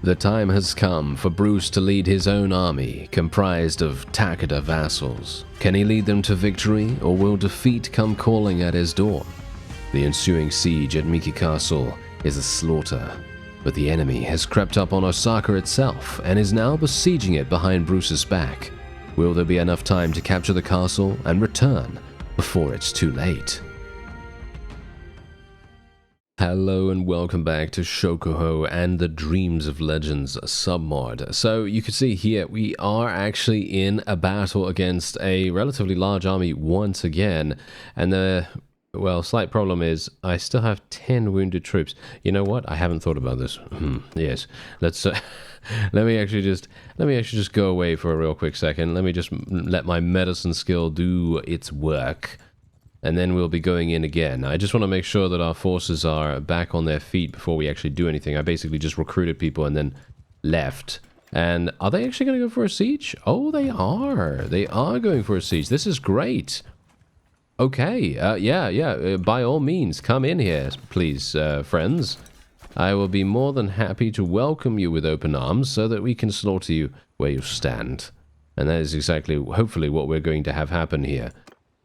The time has come for Bruce to lead his own army, comprised of Takeda vassals. Can he lead them to victory, or will defeat come calling at his door? The ensuing siege at Miki Castle is a slaughter, but the enemy has crept up on Osaka itself and is now besieging it behind Bruce's back. Will there be enough time to capture the castle and return before it's too late? Hello and welcome back to Shokuho and the Dreams of Legends submod. So you can see here we are actually in a battle against a relatively large army once again, and the slight problem is I still have 10 wounded troops. You know what? I haven't thought about this. Yes, let's let me actually just go away for a real quick second. Let me just let my medicine skill do its work. And then we'll be going in again. I just want to make sure that our forces are back on their feet before we actually do anything. I basically just recruited people and then left. And are they actually going to go for a siege? Oh, they are. They are going for a siege. This is great. Okay. Yeah. By all means, come in here, please, friends. I will be more than happy to welcome you with open arms so that we can slaughter you where you stand. And that is exactly, hopefully, what we're going to have happen here.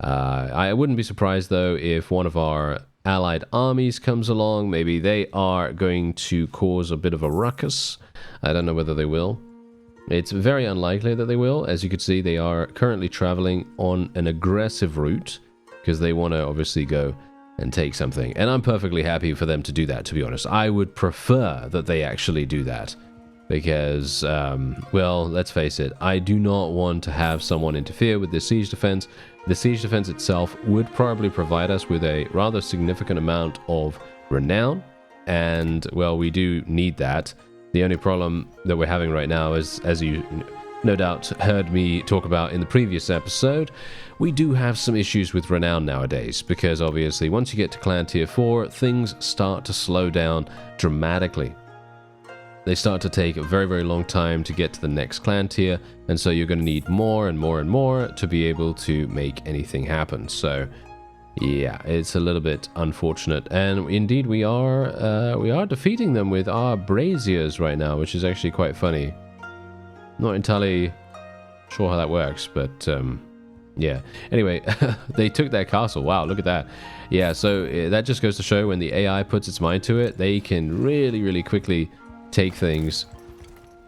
I wouldn't be surprised, though, if one of our allied armies comes along. Maybe they are going to cause a bit of a ruckus. I don't know whether they will. It's very unlikely that they will. As you can see, they are currently traveling on an aggressive route because they want to obviously go and take something. And I'm perfectly happy for them to do that, to be honest. I would prefer that they actually do that because, well, let's face it, I do not want to have someone interfere with this siege defense. The siege defense itself would probably provide us with a rather significant amount of renown, and, well, we do need that. The only problem that we're having right now is, as you no doubt heard me talk about in the previous episode, we do have some issues with renown nowadays, because obviously once you get to clan tier 4, things start to slow down dramatically. They start to take a very, very long time to get to the next clan tier, and so you're going to need more and more and more to be able to make anything happen. So, yeah, it's a little bit unfortunate, and indeed we are defeating them with our braziers right now, which is actually quite funny. Not entirely sure how that works, but yeah. Anyway, they took their castle. Wow, look at that. Yeah, so that just goes to show when the AI puts its mind to it, they can really, really quickly take things.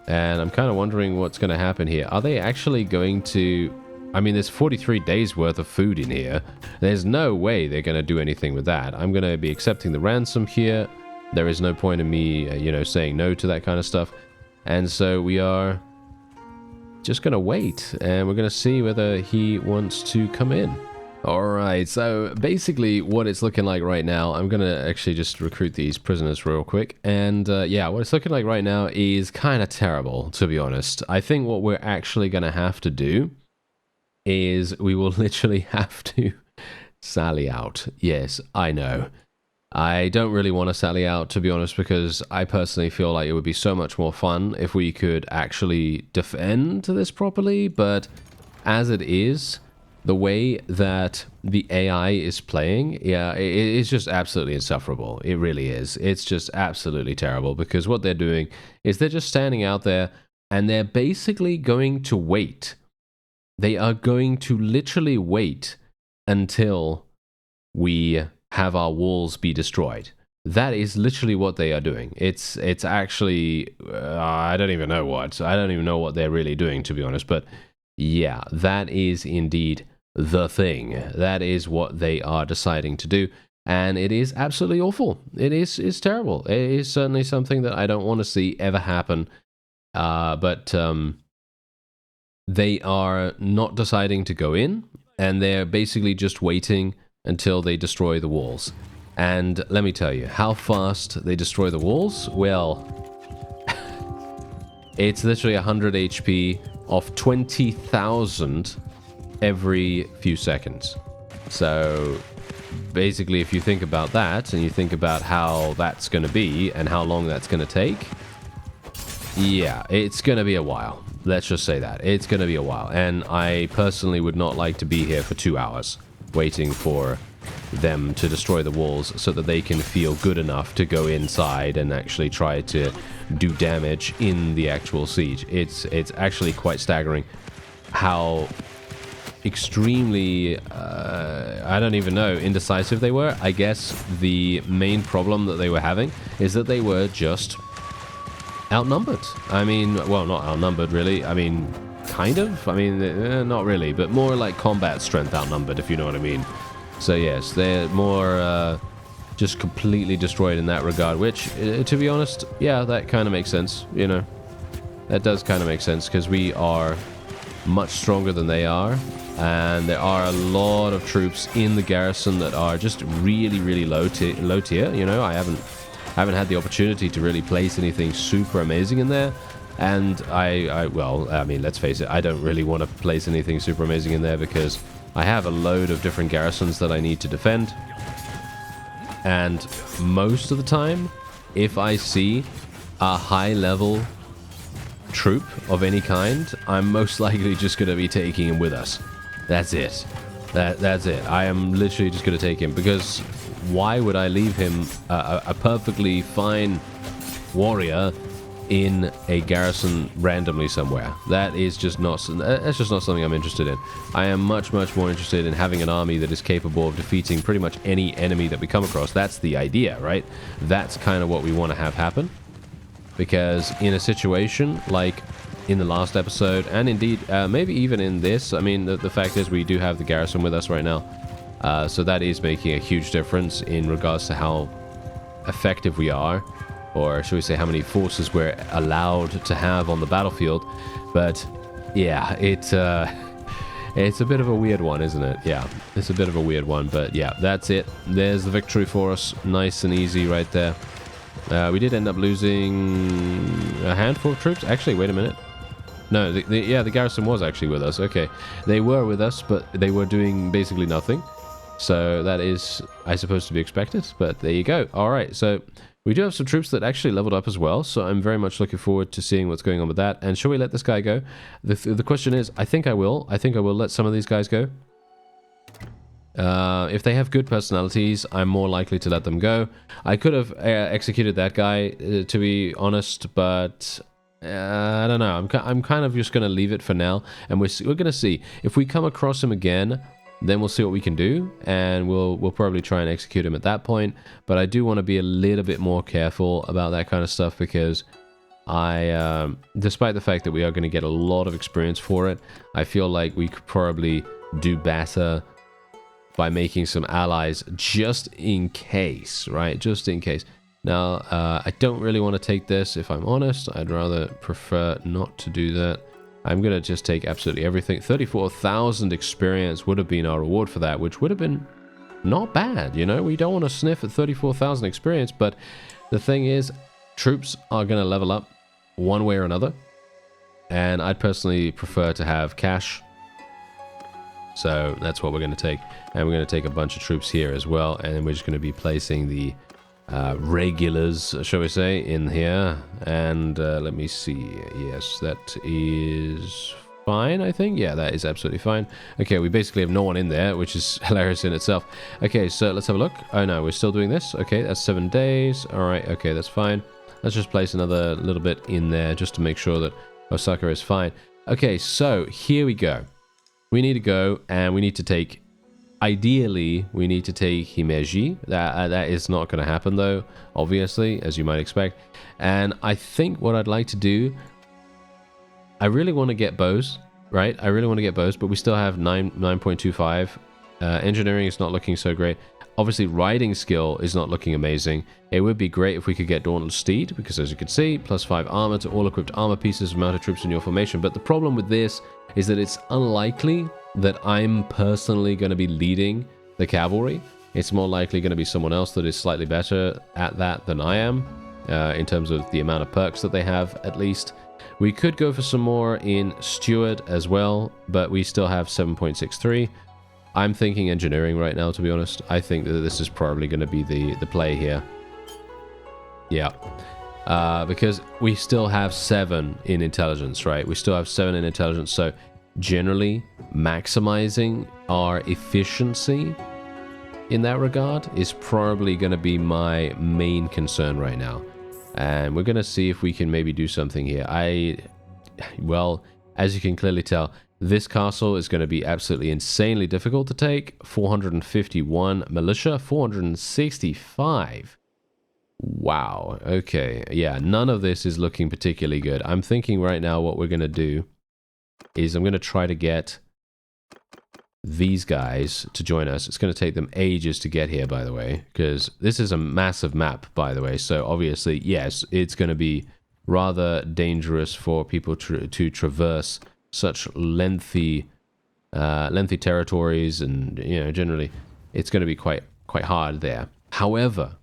And I'm kind of wondering what's going to happen here. Are they actually going to... I mean, there's 43 days worth of food in here. There's no way they're going to do anything with that. I'm going to be accepting the ransom here. There is no point in me, saying no to that kind of stuff. And so we are just going to wait, and we're going to see whether he wants to come in. Alright, so basically what it's looking like right now, I'm going to actually just recruit these prisoners real quick, and yeah, what it's looking like right now is kind of terrible, to be honest. I think what we're actually going to have to do is we will literally have to sally out. Yes, I know. I don't really want to sally out, to be honest, because I personally feel like it would be so much more fun if we could actually defend this properly, but as it is, the way that the AI is playing, yeah, it's just absolutely insufferable. It really is. It's just absolutely terrible, because what they're doing is they're just standing out there and they're basically going to wait. They are going to literally wait until we have our walls be destroyed. That is literally what they are doing. It's actually, I don't even know what they're really doing, to be honest, but yeah, that is indeed the thing. That is what they are deciding to do, and it is absolutely awful. It's terrible. It is certainly something that I don't want to see ever happen, but they are not deciding to go in, and they're basically just waiting until they destroy the walls. And let me tell you, how fast they destroy the walls? Well, it's literally 100 HP of 20,000 every few seconds. So basically, if you think about that and you think about how that's going to be and how long that's going to take, yeah, it's going to be a while. Let's just say that. It's going to be a while. And I personally would not like to be here for 2 hours waiting for them to destroy the walls so that they can feel good enough to go inside and actually try to do damage in the actual siege. It's actually quite staggering how extremely I don't even know, indecisive they were. I guess the main problem that they were having is that they were just outnumbered. I mean, well, not outnumbered really. I mean, kind of. I mean, not really, but more like combat strength outnumbered, if you know what I mean. So yes, they're more just completely destroyed in that regard, which, to be honest, yeah, that kind of makes sense, you know. That does kind of make sense, because we are much stronger than they are, and there are a lot of troops in the garrison that are just really, really low tier, you know. I haven't had the opportunity to really place anything super amazing in there, and well, I mean, let's face it, I don't really want to place anything super amazing in there because I have a load of different garrisons that I need to defend. And most of the time, if I see a high-level troop of any kind, I'm most likely just going to be taking him with us. That's it. That's it. I am literally just going to take him, because why would I leave him, a perfectly fine warrior, in a garrison randomly somewhere? That is just not, that's just not something I'm interested in. I am much, much more interested in having an army that is capable of defeating pretty much any enemy that we come across. That's the idea, right? That's kind of what we want to have happen. Because in a situation like in the last episode, and indeed maybe even in this, I mean, the fact is we do have the garrison with us right now. So that is making a huge difference in regards to how effective we are, or should we say how many forces we're allowed to have on the battlefield. But yeah, it's a bit of a weird one, isn't it? Yeah, it's a bit of a weird one, but yeah, that's it. There's the victory for us. Nice and easy right there. We did end up losing a handful of troops. Actually, wait a minute. No, yeah, the garrison was actually with us. Okay, they were with us, but they were doing basically nothing. So that is, I suppose, to be expected. But there you go. All right, so we do have some troops that actually leveled up as well. So I'm very much looking forward to seeing what's going on with that. And shall we let this guy go? The question is, I think I will. I think I will let some of these guys go. If they have good personalities, I'm more likely to let them go. I could have executed that guy, to be honest, but I don't know. I'm kind of just going to leave it for now, and we're going to see. If we come across him again, then we'll see what we can do, and we'll probably try and execute him at that point. But I do want to be a little bit more careful about that kind of stuff, because despite the fact that we are going to get a lot of experience for it, I feel like we could probably do better by making some allies just in case, right? Just in case. Now, I don't really want to take this, if I'm honest. I'd rather prefer not to do that. I'm going to just take absolutely everything. 34,000 experience would have been our reward for that, which would have been not bad, you know? We don't want to sniff at 34,000 experience, but the thing is, troops are going to level up one way or another, and I'd personally prefer to have cash. So that's what we're going to take. And we're going to take a bunch of troops here as well. And we're just going to be placing the regulars, shall we say, in here. And let me see. Yes, that is fine, I think. Yeah, that is absolutely fine. Okay, we basically have no one in there, which is hilarious in itself. Okay, so let's have a look. Oh, no, we're still doing this. Okay, that's 7 days. All right, okay, that's fine. Let's just place another little bit in there just to make sure that Osaka is fine. Okay, so here we go. We need to go, and we need to take, ideally, we need to take Himeji. That is not going to happen, though, obviously, as you might expect. And I think what I'd like to do, I really want to get bows, right? I really want to get bows, but we still have 9.25. Engineering is not looking so great. Obviously, riding skill is not looking amazing. It would be great if we could get Dauntless Steed, because as you can see, +5 armor to all equipped armor pieces of mounted troops in your formation. But the problem with this is that it's unlikely that I'm personally going to be leading the cavalry. It's more likely going to be someone else that is slightly better at that than I am, in terms of the amount of perks that they have, at least. We could go for some more in Steward as well, but we still have 7.63. I'm thinking engineering right now, to be honest. I think that this is probably going to be the play here. Yeah. Because we still have 7 in intelligence, right? We still have 7 in intelligence, so generally maximizing our efficiency in that regard is probably going to be my main concern right now. And we're going to see if we can maybe do something here. Well, as you can clearly tell, this castle is going to be absolutely insanely difficult to take. 451 militia, 465. Wow. Okay. Yeah, none of this is looking particularly good. I'm thinking right now what we're going to do is I'm going to try to get these guys to join us. It's going to take them ages to get here, by the way, because this is a massive map, by the way. So obviously, yes, it's going to be rather dangerous for people to traverse such lengthy territories, and generally it's going to be quite hard there. However,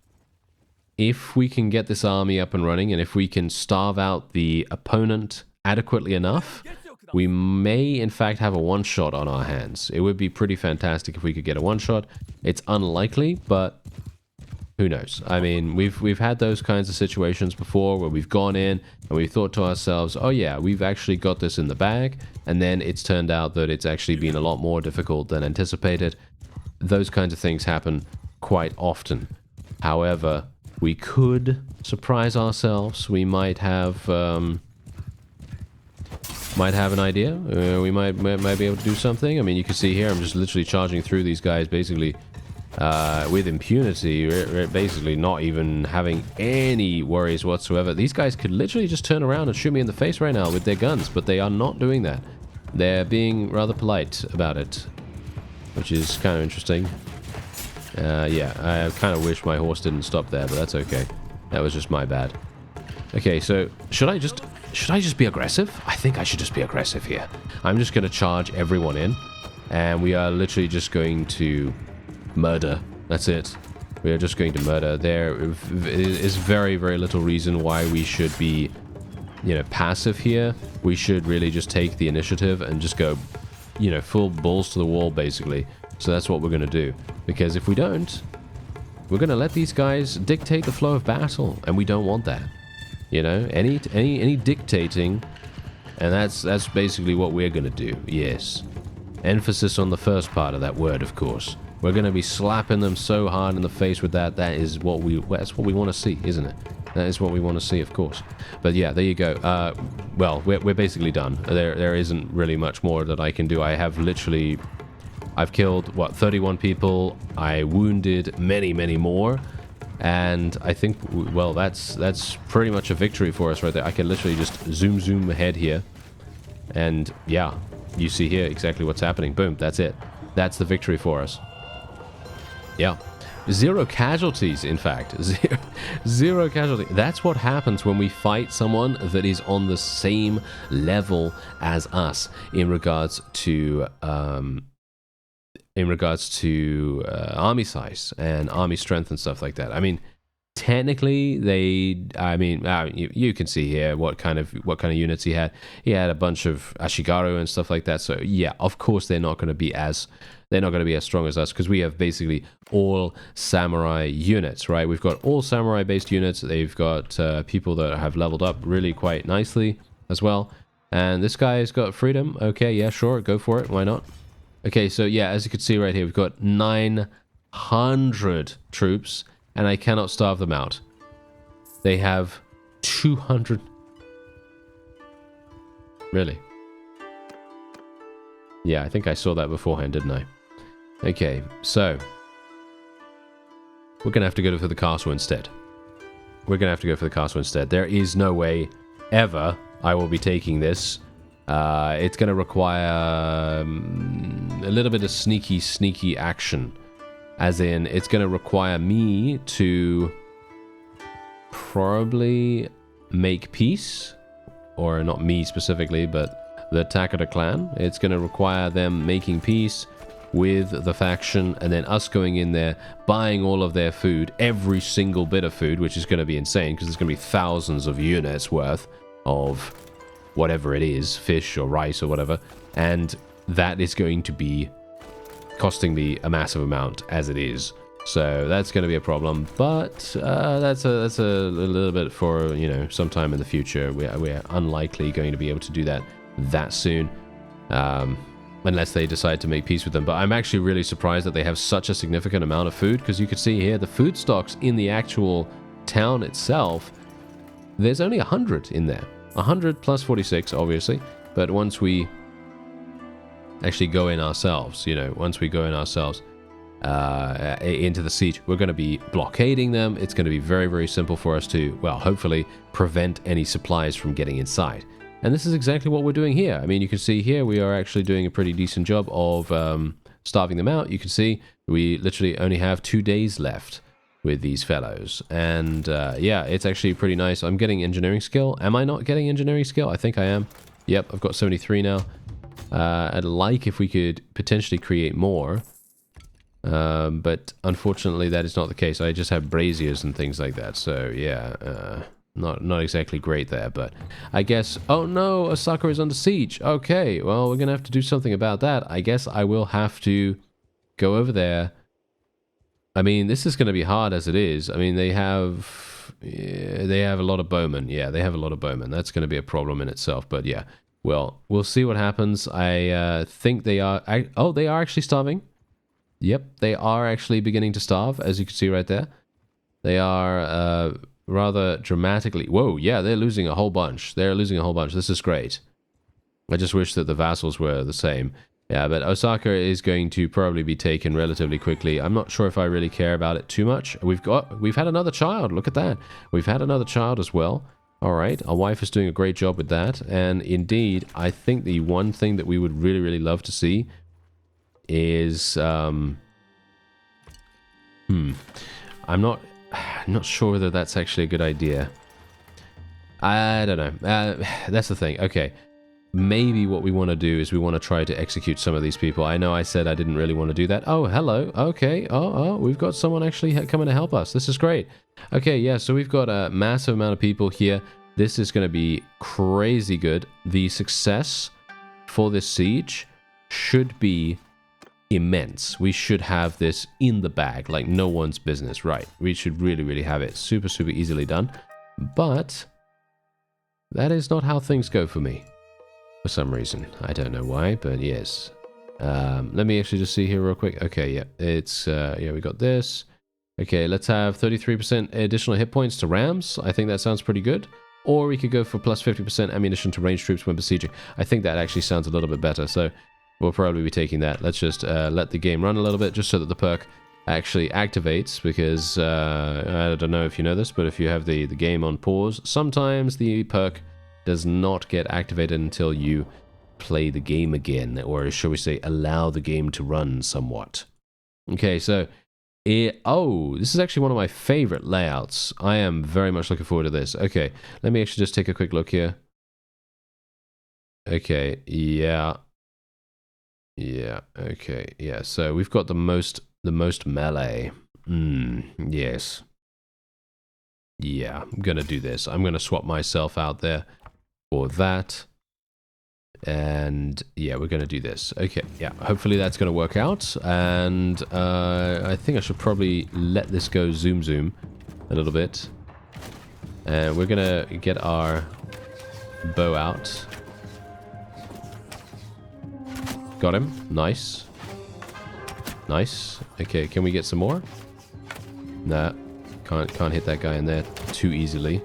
if we can get this army up and running, and if we can starve out the opponent adequately enough, we may in fact have a one-shot on our hands. It would be pretty fantastic if we could get a one-shot. It's unlikely, but who knows? I mean, we've had those kinds of situations before where we've gone in and we've thought to ourselves, oh yeah, we've actually got this in the bag, and then it's turned out that it's actually been a lot more difficult than anticipated. Those kinds of things happen quite often. However, we could surprise ourselves. We might have an idea. We might be able to do something. I mean, you can see here, I'm just literally charging through these guys, basically with impunity, basically not even having any worries whatsoever. These guys could literally just turn around and shoot me in the face right now with their guns, but they are not doing that. They're being rather polite about it, which is kind of interesting. Yeah, I kind of wish my horse didn't stop there, but that's okay. That was just my bad. Okay, so should I just be aggressive? I think I should just be aggressive here. I'm just going to charge everyone in, and we are literally just going to murder. That's it. We are just going to murder. There is very, very little reason why we should be, passive here. We should really just take the initiative and just go, full balls to the wall, basically. So that's what we're going to do. Because if we don't, we're going to let these guys dictate the flow of battle, and we don't want that. Any dictating, and that's basically what we're going to do. Yes. Emphasis on the first part of that word, of course. We're going to be slapping them so hard in the face with that. That's what we want to see, isn't it? That is what we want to see, of course. But yeah, there you go. Well, we're basically done. There isn't really much more that I can do. I've killed, 31 people. I wounded many, many more. And I think, well, that's pretty much a victory for us right there. I can literally just zoom ahead here. And yeah, you see here exactly what's happening. Boom, that's it. That's the victory for us. Yeah. 0 casualties, in fact. Zero casualties. That's what happens when we fight someone that is on the same level as us in regards to army size and army strength and stuff like that. I mean, technically, you can see here what kind of units he had. He had a bunch of Ashigaru and stuff like that. So yeah, of course they're not going to be as strong as us, because we have basically all samurai units, right? We've got all samurai based units. They've got people that have leveled up really quite nicely as well. And this guy's got freedom. Okay, yeah, sure, go for it. Why not? Okay, so yeah, as you can see right here, we've got 900 troops, and I cannot starve them out. They have 200. Really? Yeah, I think I saw that beforehand, didn't I? Okay, so we're going to have to go for the castle instead. There is no way ever I will be taking this. It's going to require a little bit of sneaky action. As in, it's going to require me to probably make peace. Or not me specifically, but the Takeda clan. It's going to require them making peace with the faction, and then us going in there, buying all of their food, every single bit of food, which is going to be insane, because there's going to be thousands of units worth of whatever it is, fish or rice or whatever, and that is going to be costing me a massive amount as it is. So that's going to be a problem, but that's a little bit for, sometime in the future. We're unlikely going to be able to do that soon. unless they decide to make peace with them. But I'm actually really surprised that they have such a significant amount of food, because you can see here the food stocks in the actual town itself, there's only 100 in there. 100 plus 46, obviously. But once we actually go in ourselves, you know, once we go in ourselves into the siege, we're going to be blockading them. It's going to be very, very simple for us to, well, hopefully prevent any supplies from getting inside. And this is exactly what we're doing here. I mean, you can see here we are actually doing a pretty decent job of starving them out. You can see we literally only have 2 days left with these fellows. And yeah, it's actually pretty nice. I'm getting engineering skill. Am I not getting engineering skill? I think I am. Yep, I've got 73 now. I'd like if we could potentially create more. But unfortunately, that is not the case. I just have braziers and things like that. So yeah, not exactly great there, but I guess... Oh no, Osaka is under siege. Okay, well, we're going to have to do something about that. I guess I will have to go over there. I mean, this is going to be hard as it is. I mean, they have a lot of bowmen. Yeah, they have a lot of bowmen. That's going to be a problem in itself, but yeah. Well, we'll see what happens. I think they are... oh, they are actually starving. Yep, they are actually beginning to starve, as you can see right there. They are... rather dramatically... Whoa, yeah, they're losing a whole bunch. They're losing a whole bunch. This is great. I just wish that the vassals were the same. Yeah, but Osaka is going to probably be taken relatively quickly. I'm not sure if I really care about it too much. We've had another child. Look at that. We've had another child as well. All right, our wife is doing a great job with that. And indeed, I think the one thing that we would really, really love to see is... I'm not sure whether that's actually a good idea. I don't know. That's the thing. Okay. Maybe what we want to do is we want to try to execute some of these people. I know I said I didn't really want to do that. Oh, hello. Okay. Oh, we've got someone actually coming to help us. This is great. Okay, yeah, so we've got a massive amount of people here. This is going to be crazy good. The success for this siege should be immense. We should have this in the bag like no one's business, right? We should really, really have it super, super easily done. But that is not how things go for me. For some reason. I don't know why, but yes. Let me actually just see here real quick. Okay, yeah, it's, yeah, we got this. Okay, let's have 33% additional hit points to rams. I think that sounds pretty good. Or we could go for plus 50% ammunition to ranged troops when besieging. I think that actually sounds a little bit better, so we'll probably be taking that. Let's just let the game run a little bit, just so that the perk actually activates, because I don't know if you know this, but if you have the game on pause, sometimes the perk does not get activated until you play the game again, or shall we say, allow the game to run somewhat. Okay, so, oh, this is actually one of my favorite layouts. I am very much looking forward to this. Okay, let me actually just take a quick look here. Okay, yeah. Yeah, okay, yeah, so we've got the most melee. Yes. Yeah, I'm gonna do this. I'm gonna swap myself out there for that. And yeah, we're gonna do this. Okay, yeah, hopefully that's gonna work out. And I think I should probably let this go zoom a little bit. And we're gonna get our bow out. Got him. Nice. Nice. Okay, can we get some more? Nah. Can't hit that guy in there too easily.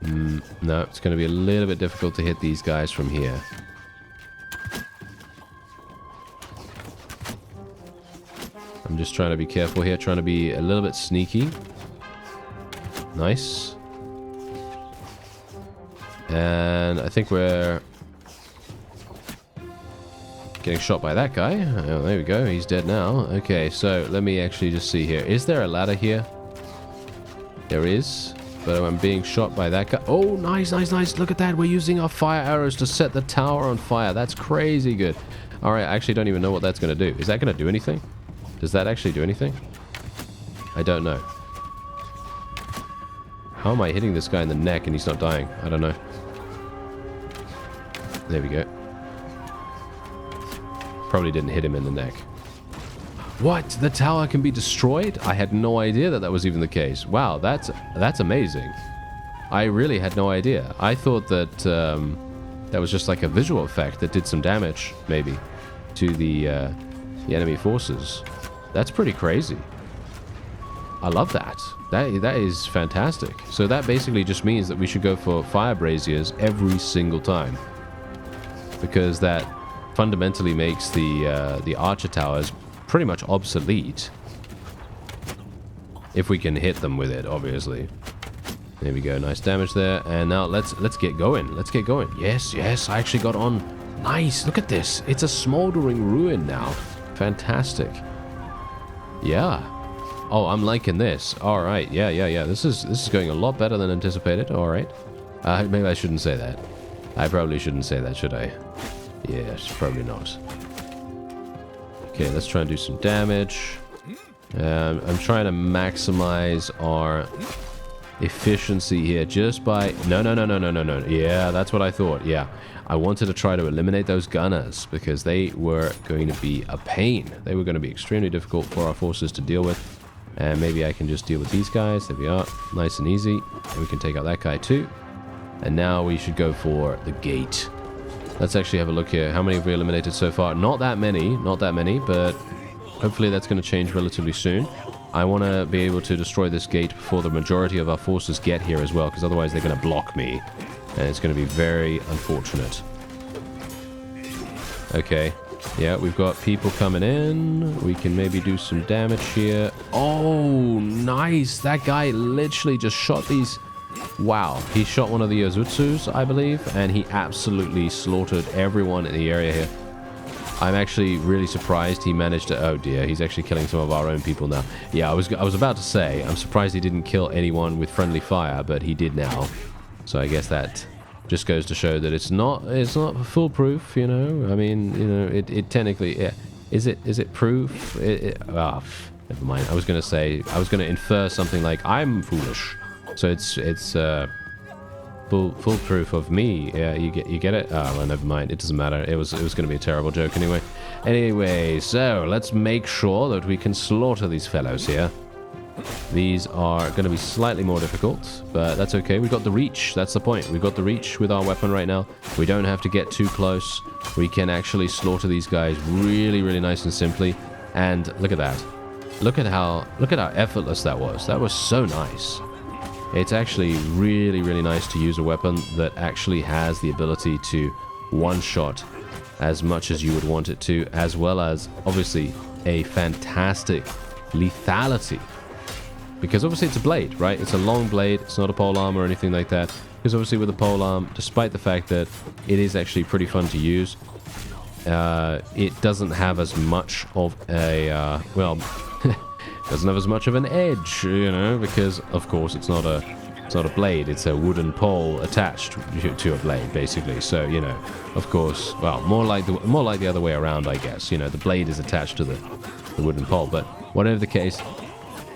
No, it's going to be a little bit difficult to hit these guys from here. I'm just trying to be careful here, trying to be a little bit sneaky. Nice. And I think we're getting shot by that guy. Oh, there we go. He's dead now. Okay, so let me actually just see here. Is there a ladder here? There is. But I'm being shot by that guy. Oh, nice, nice, nice. Look at that. We're using our fire arrows to set the tower on fire. That's crazy good. All right, I actually don't even know what that's going to do. Is that going to do anything? Does that actually do anything? I don't know. How am I hitting this guy in the neck and he's not dying? I don't know. There we go. Probably didn't hit him in the neck. What? The tower can be destroyed? I had no idea that that was even the case. Wow, that's amazing. I really had no idea. I thought that that was just like a visual effect that did some damage, maybe, to the enemy forces. That's pretty crazy. I love that. That is fantastic. So that basically just means that we should go for fire braziers every single time, because that fundamentally makes the archer towers pretty much obsolete. If we can hit them with it, obviously. There we go, nice damage there. And now let's get going. Let's get going. Yes, I actually got on. Nice, look at this. It's a smoldering ruin now. Fantastic. Yeah. Oh, I'm liking this. All right, yeah. This is going a lot better than anticipated. All right. Maybe I shouldn't say that. I probably shouldn't say that, should I? Yes, probably not. Okay, let's try and do some damage. I'm trying to maximize our efficiency here just by... No. Yeah, that's what I thought. Yeah, I wanted to try to eliminate those gunners because they were going to be a pain. They were going to be extremely difficult for our forces to deal with. And maybe I can just deal with these guys. There we are. Nice and easy. And we can take out that guy too. And now we should go for the gate. Let's actually have a look here. How many have we eliminated so far? Not that many, but hopefully that's going to change relatively soon. I want to be able to destroy this gate before the majority of our forces get here as well, because otherwise they're going to block me. And it's going to be very unfortunate. Okay. Yeah, we've got people coming in. We can maybe do some damage here. Oh, nice. That guy literally just shot these... Wow. He shot one of the Yozutsus, I believe, and he absolutely slaughtered everyone in the area here. I'm actually really surprised he managed to... Oh dear, he's actually killing some of our own people now. Yeah, I was about to say, I'm surprised he didn't kill anyone with friendly fire, but he did now. So I guess that just goes to show that it's not foolproof, you know? I mean, you know, it technically... Yeah. Is it proof? Never mind. I was going to infer something like, I'm foolish. So it's foolproof of me. Yeah, you get it? Oh, well, never mind. It doesn't matter. It was going to be a terrible joke anyway. Anyway, so let's make sure that we can slaughter these fellows here. These are going to be slightly more difficult, but that's okay. We've got the reach. That's the point. We've got the reach with our weapon right now. We don't have to get too close. We can actually slaughter these guys really, really nice and simply. And look at that. Look at how effortless that was. That was so nice. It's actually really, really nice to use a weapon that actually has the ability to one-shot as much as you would want it to, as well as, obviously, a fantastic lethality. Because obviously it's a blade, right? It's a long blade. It's not a polearm or anything like that. Because obviously with a polearm, despite the fact that it is actually pretty fun to use, it doesn't have as much of a, doesn't have as much of an edge, you know, because of course it's not a blade, it's a wooden pole attached to a blade, basically. So, you know, of course, well, more like the other way around, I guess. You know, the blade is attached to the wooden pole, but whatever the case,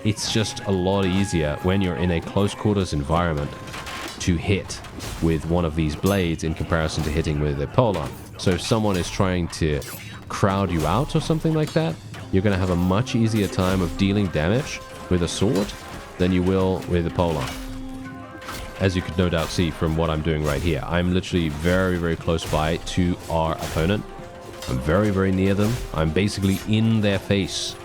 it's just a lot easier when you're in a close quarters environment to hit with one of these blades in comparison to hitting with a polearm. So if someone is trying to crowd you out or something like that, you're going to have a much easier time of dealing damage with a sword than you will with a polearm. As you could no doubt see from what I'm doing right here. I'm literally very, very close by to our opponent. I'm very, very near them. I'm basically in their face.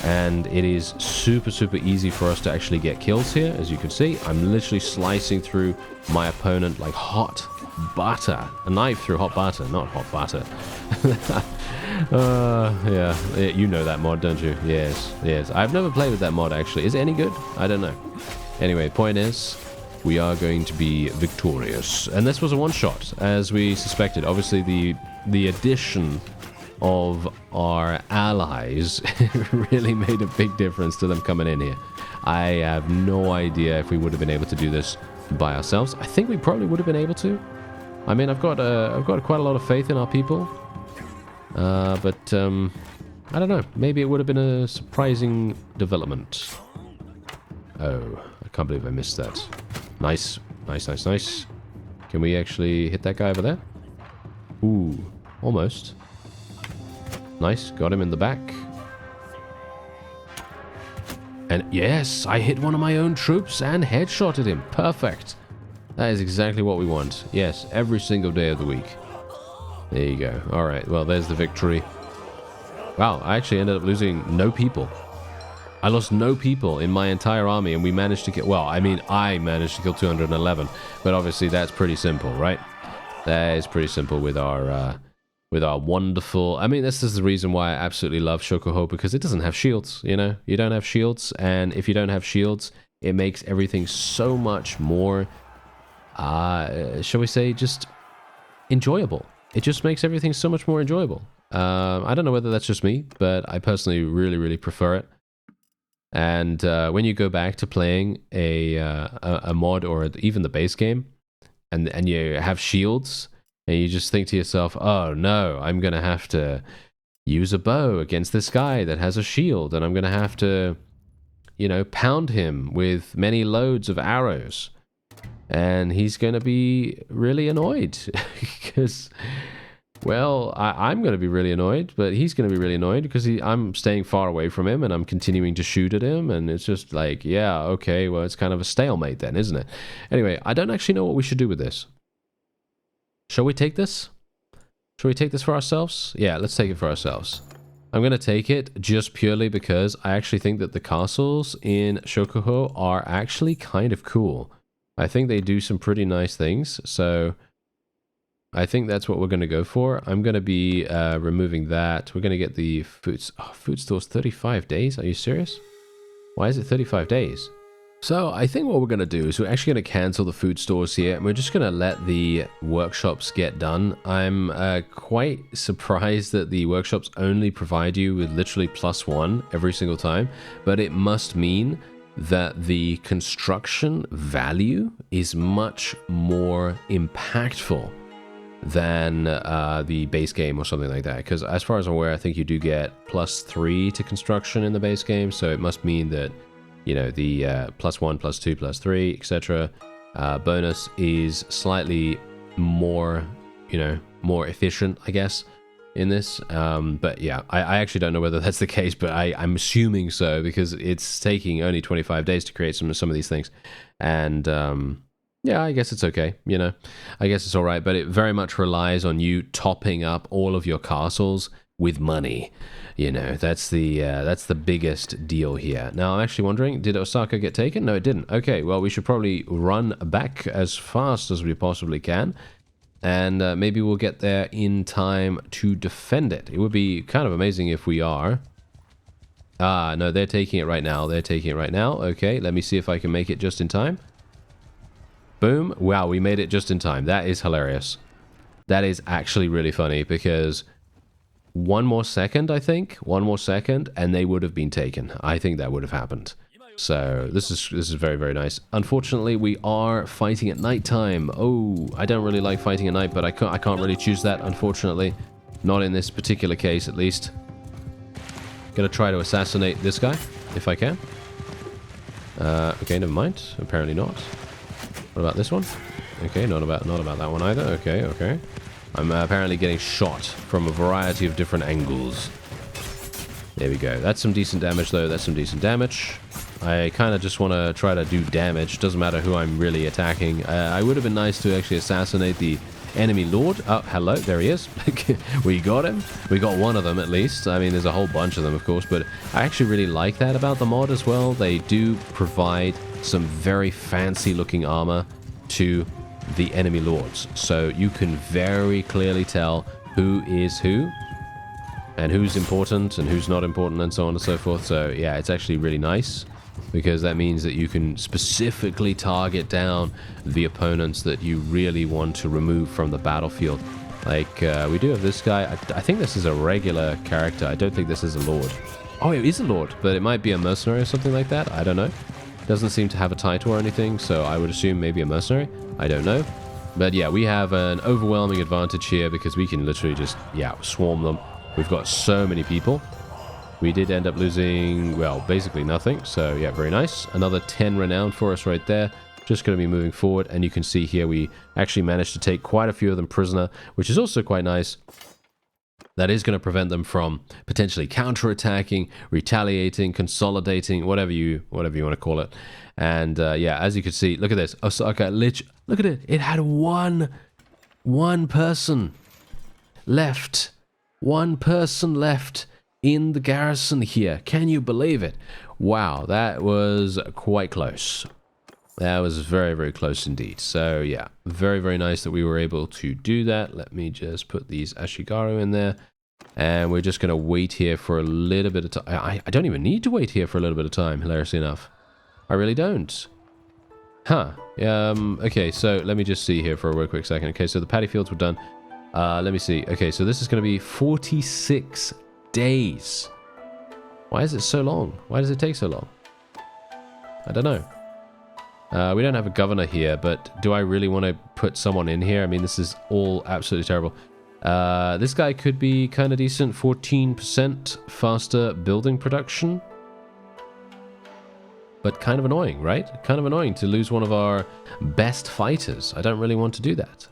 And it is super, super easy for us to actually get kills here. As you can see, I'm literally slicing through my opponent like hot butter. A knife through hot butter, not hot butter. Yeah, you know that mod, don't you? Yes. I've never played with that mod, actually. Is it any good? I don't know. Anyway, point is, we are going to be victorious. And this was a one-shot, as we suspected. Obviously, the addition of our allies really made a big difference to them coming in here. I have no idea if we would have been able to do this by ourselves. I think we probably would have been able to. I mean, I've got quite a lot of faith in our people. But I don't know. Maybe it would have been a surprising development. Oh, I can't believe I missed that. Nice. Can we actually hit that guy over there? Ooh, almost. Nice, got him in the back. And yes, I hit one of my own troops and headshotted him. Perfect. That is exactly what we want. Yes, every single day of the week. There you go. Alright, well, there's the victory. Wow, I actually ended up losing no people. I lost no people in my entire army, and we managed to kill... Well, I mean, I managed to kill 211, but obviously that's pretty simple, right? That is pretty simple with our wonderful... I mean, this is the reason why I absolutely love Shokuho, because it doesn't have shields, you know? You don't have shields, and if you don't have shields, it makes everything so much more, shall we say, just enjoyable. It just makes everything so much more enjoyable. I don't know whether that's just me, but I personally really, really prefer it. And when you go back to playing a mod or even the base game, and you have shields, and you just think to yourself, oh no, I'm going to have to use a bow against this guy that has a shield, and I'm going to have to, you know, pound him with many loads of arrows. And he's going to be really annoyed because... Well, I'm going to be really annoyed, but he's going to be really annoyed because I'm staying far away from him and I'm continuing to shoot at him, and it's just like, yeah, okay, well, it's kind of a stalemate then, isn't it? Anyway, I don't actually know what we should do with this. Shall we take this? Shall we take this for ourselves? Yeah, let's take it for ourselves. I'm going to take it just purely because I actually think that the castles in Shokuho are actually kind of cool. I think they do some pretty nice things, so... I think that's what we're going to go for. I'm going to be removing that. We're going to get the food... Oh, food store's 35 days? Are you serious? Why is it 35 days? So I think what we're going to do is we're actually going to cancel the food stores here, and we're just going to let the workshops get done. I'm quite surprised that the workshops only provide you with literally +1 every single time, but it must mean that the construction value is much more impactful than the base game or something like that, because as far as I'm aware, I think you do get +3 to construction in the base game, so it must mean that, you know, the +1, +2, +3, etc. Bonus is slightly more, you know, more efficient, I guess, in this. But yeah, I actually don't know whether that's the case, but I'm assuming so, because it's taking only 25 days to create some of these things, and yeah, I guess it's okay, you know. I guess it's all right, but it very much relies on you topping up all of your castles with money. You know, that's the biggest deal here. Now, I'm actually wondering, did Osaka get taken? No, it didn't. Okay, well, we should probably run back as fast as we possibly can, and maybe we'll get there in time to defend it. It would be kind of amazing if we are. Ah, no, they're taking it right now. They're taking it right now. Okay, let me see if I can make it just in time. Boom. Wow, we made it just in time. That is hilarious. That is actually really funny, because one more second, I think. One more second, and they would have been taken. I think that would have happened. So this is very, very nice. Unfortunately, we are fighting at nighttime. Oh, I don't really like fighting at night, but I can't really choose that, unfortunately. Not in this particular case, at least. Gonna try to assassinate this guy, if I can. Okay, never mind. Apparently not. What about this one? Okay, not about that one either. Okay, okay. I'm apparently getting shot from a variety of different angles. There we go. That's some decent damage, though. That's some decent damage. I kind of just want to try to do damage. Doesn't matter who I'm really attacking. I would have been nice to actually assassinate the enemy lord. Oh, hello. There he is. We got him. We got one of them, at least. I mean, there's a whole bunch of them, of course, but I actually really like that about the mod as well. They do provide some very fancy looking armor to the enemy lords, so you can very clearly tell who is who and who's important and who's not important, and so on and so forth. So yeah, it's actually really nice, because that means that you can specifically target down the opponents that you really want to remove from the battlefield. Like we do have this guy. I think this is a regular character. I don't think this is a lord. Oh, it is a lord, but it might be a mercenary or something like that. I don't know. Doesn't seem to have a title or anything, so I would assume maybe a mercenary. I don't know. But yeah, we have an overwhelming advantage here, because we can literally just, yeah, swarm them. We've got so many people. We did end up losing, well, basically nothing. So yeah, very nice. Another 10 renown for us right there. Just going to be moving forward, and you can see here we actually managed to take quite a few of them prisoner, which is also quite nice. that is going to prevent them from potentially counterattacking, retaliating, consolidating, whatever you want to call it. And yeah, as you can see, look at this. Osaka, look at it. It had one person left. One person left in the garrison here. Can you believe it? Wow, that was quite close. That was very, very close indeed. So yeah, very, very nice that we were able to do that. Let me just put these Ashigaru in there. And we're just going to wait here for a little bit of time. I don't even need to wait here for a little bit of time, hilariously enough. I really don't. Huh. Okay, so let me just see here for a real quick second. Okay, so the paddy fields were done. Let me see. Okay, so this is going to be 46 days. Why is it so long? Why does it take so long? I don't know. We don't have a governor here, but do I really want to put someone in here? I mean, this is all absolutely terrible. This guy could be kind of decent. 14% faster building production. But kind of annoying, right? Kind of annoying to lose one of our best fighters. I don't really want to do that.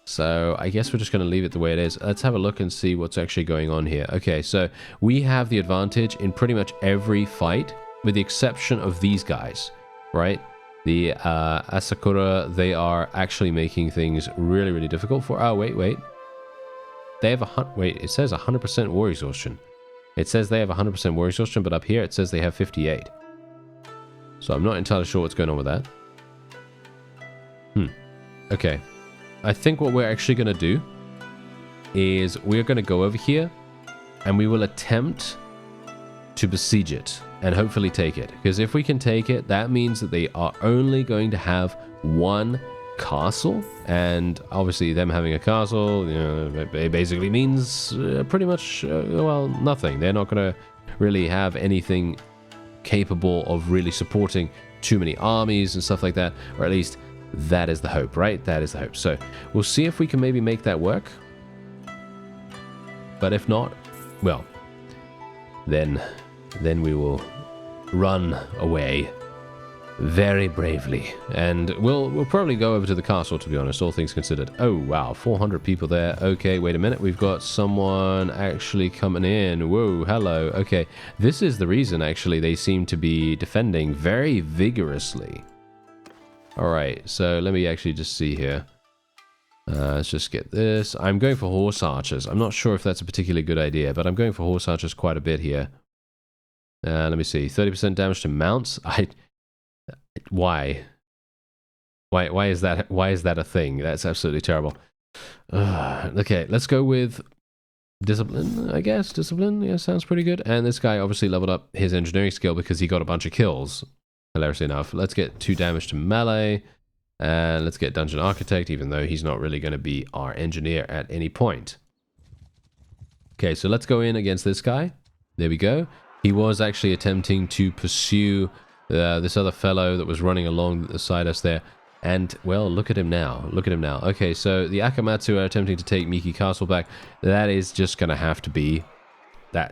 So I guess we're just going to leave it the way it is. Let's have a look and see what's actually going on here. Okay, so we have the advantage in pretty much every fight, with the exception of these guys, right? The Asakura, they are actually making things really, really difficult for... Oh, wait. They have it says 100% war exhaustion. It says they have 100% war exhaustion, but up here it says they have 58. So I'm not entirely sure what's going on with that. Okay. I think what we're actually going to do is we're going to go over here and we will attempt to besiege it and hopefully take it. Because if we can take it, that means that they are only going to have one castle, and obviously them having a castle, you know, it basically means pretty much, well, nothing. They're not going to really have anything capable of really supporting too many armies and stuff like that, or at least that is the hope, right? That is the hope. So we'll see if we can maybe make that work. But if not, well, then we will run away very bravely, and we'll probably go over to the castle, to be honest, all things considered. Oh wow, 400 people there. Okay, wait a minute, we've got someone actually coming in. Whoa, hello. Okay, this is the reason actually they seem to be defending very vigorously. Alright, so let me actually just see here. Let's just get this. I'm going for horse archers. I'm not sure if that's a particularly good idea, but I'm going for horse archers quite a bit here. Let me see, 30% damage to mounts. Why is that a thing? That's absolutely terrible. Okay, let's go with discipline, I guess. Discipline, yeah, sounds pretty good. And this guy obviously leveled up his engineering skill because he got a bunch of kills, hilariously enough. Let's get 2 damage to melee, and let's get dungeon architect, even though he's not really going to be our engineer at any point. Okay, so let's go in against this guy. There we go. He was actually attempting to pursue this other fellow that was running along beside us there. And, well, look at him now. Look at him now. Okay, so the Akamatsu are attempting to take Miki Castle back. That is just going to have to be...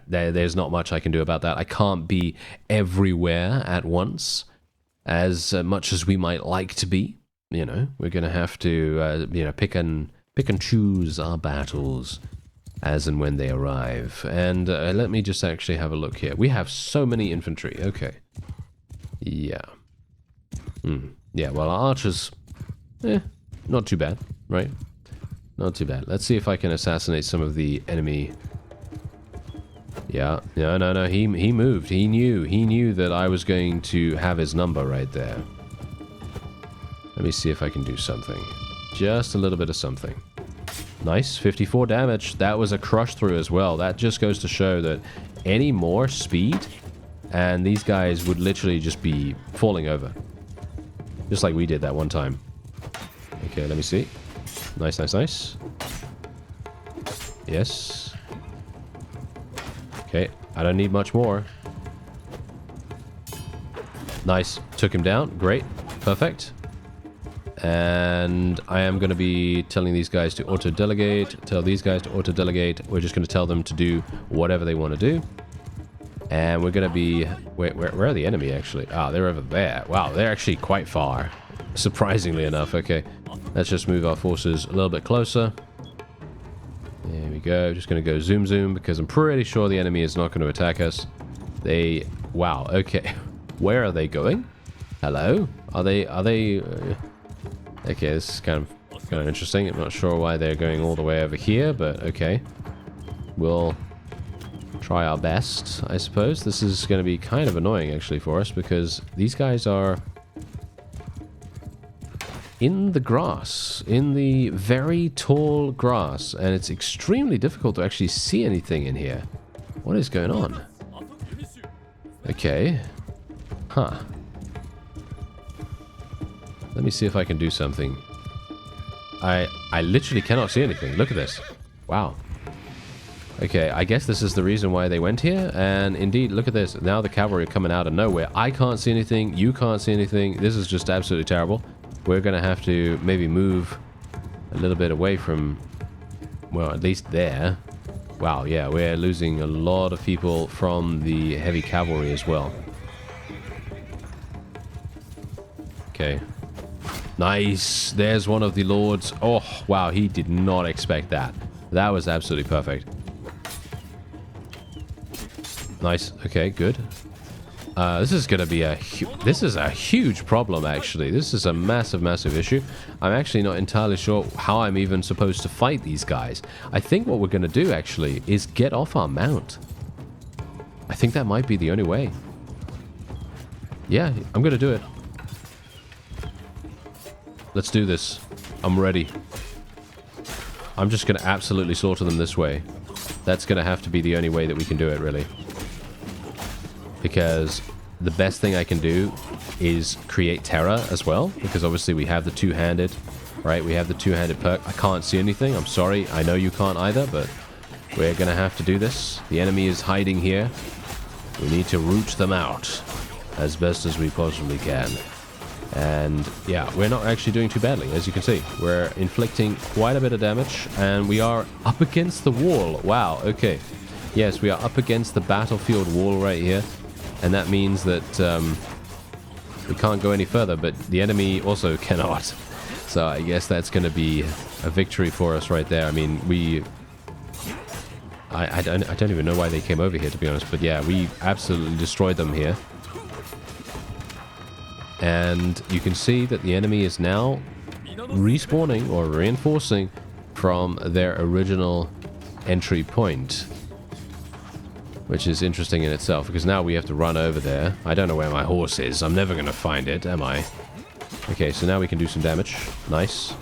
There's not much I can do about that. I can't be everywhere at once, as much as we might like to be. You know, we're going to have to, you know, pick and choose our battles as and when they arrive. And let me just actually have a look here. We have so many infantry. Okay. Yeah. Yeah, well, our archers, not too bad, right? Not too bad. Let's see if I can assassinate some of the enemy. Yeah, no, he moved. He knew that I was going to have his number right there. Let me see if I can do something. Just a little bit of something. Nice, 54 damage. That was a crush through as well. That just goes to show that any more speed, and these guys would literally just be falling over. Just like we did that one time. Okay, let me see. Nice, nice, nice. Yes. Okay, I don't need much more. Nice. Took him down. Great. Perfect. And I am going to be telling these guys to auto-delegate. Tell these guys to auto-delegate. We're just going to tell them to do whatever they want to do. And we're going to be... Where are the enemy, actually? Ah, they're over there. Wow, they're actually quite far. Surprisingly enough. Okay, let's just move our forces a little bit closer. There we we go. Just going to go zoom zoom because I'm pretty sure the enemy is not going to attack us. Wow, okay. Where are they going? Hello? Are they okay, this is kind of interesting. I'm not sure why they're going all the way over here, but okay. We'll try our best, I suppose. This is going to be kind of annoying actually for us because these guys are in the grass, in the very tall grass, and it's extremely difficult to actually see anything in here. What is going on? Okay. Huh. Let me see if I can do something. I literally cannot see anything. Look at this. Wow. Okay, I guess this is the reason why they went here. And indeed, look at this. Now the cavalry are coming out of nowhere. I can't see anything. You can't see anything. This is just absolutely terrible. We're going to have to maybe move a little bit away from, well, at least there. Wow, yeah, we're losing a lot of people from the heavy cavalry as well. Okay. Nice. There's one of the lords. Oh, wow, he did not expect that. That was absolutely perfect. Nice. Okay, good. This is going to be this is a huge problem, actually. This is a massive, massive issue. I'm actually not entirely sure how I'm even supposed to fight these guys. I think what we're going to do, actually, is get off our mount. I think that might be the only way. Yeah, I'm going to do it. Let's do this. I'm ready. I'm just going to absolutely slaughter them this way. That's going to have to be the only way that we can do it, really. Because the best thing I can do is create terror as well. Because obviously we have the two-handed, right? We have the two-handed perk. I can't see anything. I'm sorry. I know you can't either, but we're going to have to do this. The enemy is hiding here. We need to root them out as best as we possibly can. And yeah, we're not actually doing too badly, as you can see. We're inflicting quite a bit of damage, and we are up against the wall. Wow, okay. Yes, we are up against the battlefield wall right here. And that means that we can't go any further, but the enemy also cannot. So I guess that's going to be a victory for us right there. I mean, I don't even know why they came over here, to be honest. But yeah, we absolutely destroyed them here. And you can see that the enemy is now respawning or reinforcing from their original entry point. Which is interesting in itself, because now we have to run over there. I don't know where my horse is. I'm never going to find it, am I? Okay, so now we can do some damage. Nice.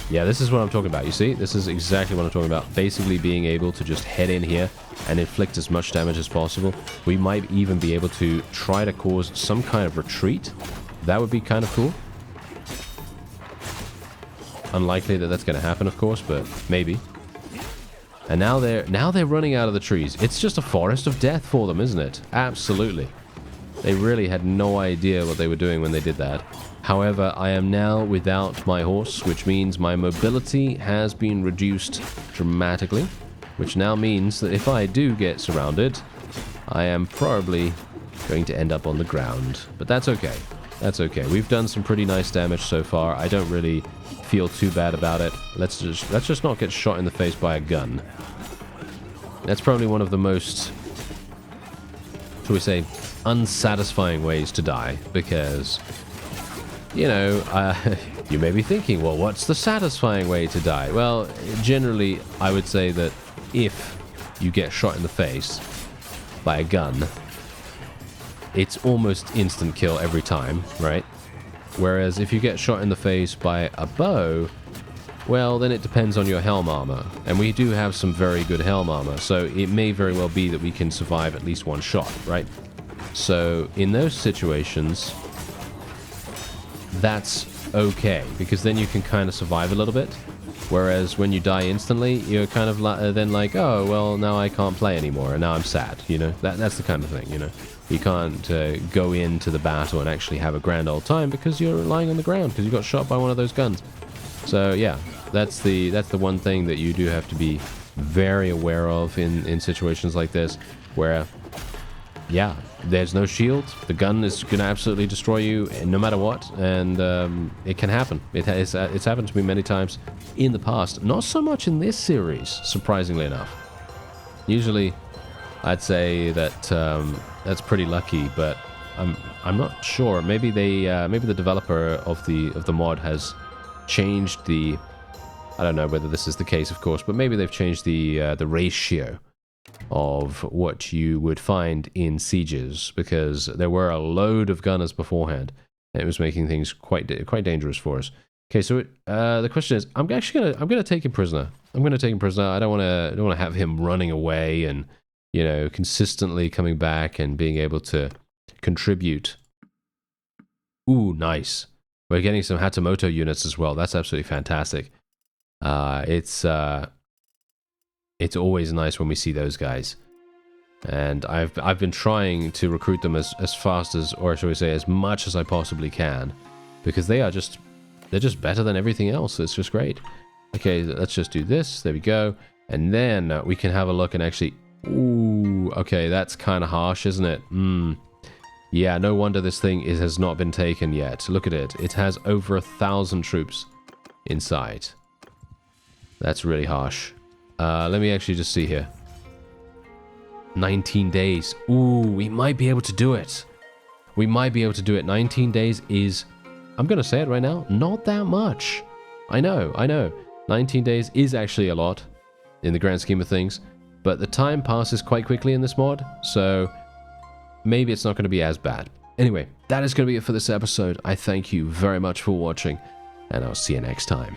Yeah, this is what I'm talking about. You see? This is exactly what I'm talking about. Basically being able to just head in here and inflict as much damage as possible. We might even be able to try to cause some kind of retreat. That would be kind of cool. Unlikely that that's going to happen, of course, but maybe. And now they're running out of the trees. It's just a forest of death for them, isn't it? Absolutely. They really had no idea what they were doing when they did that. However, I am now without my horse, which means my mobility has been reduced dramatically. Which now means that if I do get surrounded, I am probably going to end up on the ground. But that's okay. That's okay. We've done some pretty nice damage so far. I don't really feel too bad about it. Let's just not get shot in the face by a gun. That's probably one of the most, shall we say, unsatisfying ways to die, because, you know, you may be thinking, well, what's the satisfying way to die? Well, generally, I would say that if you get shot in the face by a gun, it's almost instant kill every time, right? Whereas if you get shot in the face by a bow, well, then it depends on your helm armor. And we do have some very good helm armor, so it may very well be that we can survive at least one shot, right? So in those situations, that's okay, because then you can kind of survive a little bit. Whereas when you die instantly, you're kind of then like, oh, well, now I can't play anymore, and now I'm sad, you know? That's the kind of thing, you know? You can't go into the battle and actually have a grand old time because you're lying on the ground because you got shot by one of those guns. So yeah, that's the one thing that you do have to be very aware of in situations like this, where yeah, there's no shield. The gun is going to absolutely destroy you no matter what, and it can happen. It's happened to me many times in the past. Not so much in this series, surprisingly enough. Usually, I'd say that that's pretty lucky, but I'm not sure. Maybe maybe the developer of the mod has changed the. I don't know whether this is the case, of course, but maybe they've changed the ratio of what you would find in sieges, because there were a load of gunners beforehand, and it was making things quite dangerous for us. Okay, so the question is, I'm gonna take him prisoner. I'm gonna take him prisoner. I don't want to have him running away and, you know, consistently coming back and being able to contribute. Ooh, nice. We're getting some Hatamoto units as well. That's absolutely fantastic. It's always nice when we see those guys, and I've been trying to recruit them as fast as, or shall we say, as much as I possibly can, because they're just better than everything else. It's just great. Okay, let's just do this. There we go, and then we can have a look and actually. Ooh, okay, that's kind of harsh, isn't it? Yeah, no wonder this thing has not been taken yet. Look at it. It has over 1,000 troops inside. That's really harsh. Let me actually just see here. 19 days. Ooh, we might be able to do it. We might be able to do it. 19 days is, I'm going to say it right now, not that much. I know. 19 days is actually a lot in the grand scheme of things, but the time passes quite quickly in this mod, so maybe it's not going to be as bad. Anyway, that is going to be it for this episode. I thank you very much for watching, and I'll see you next time.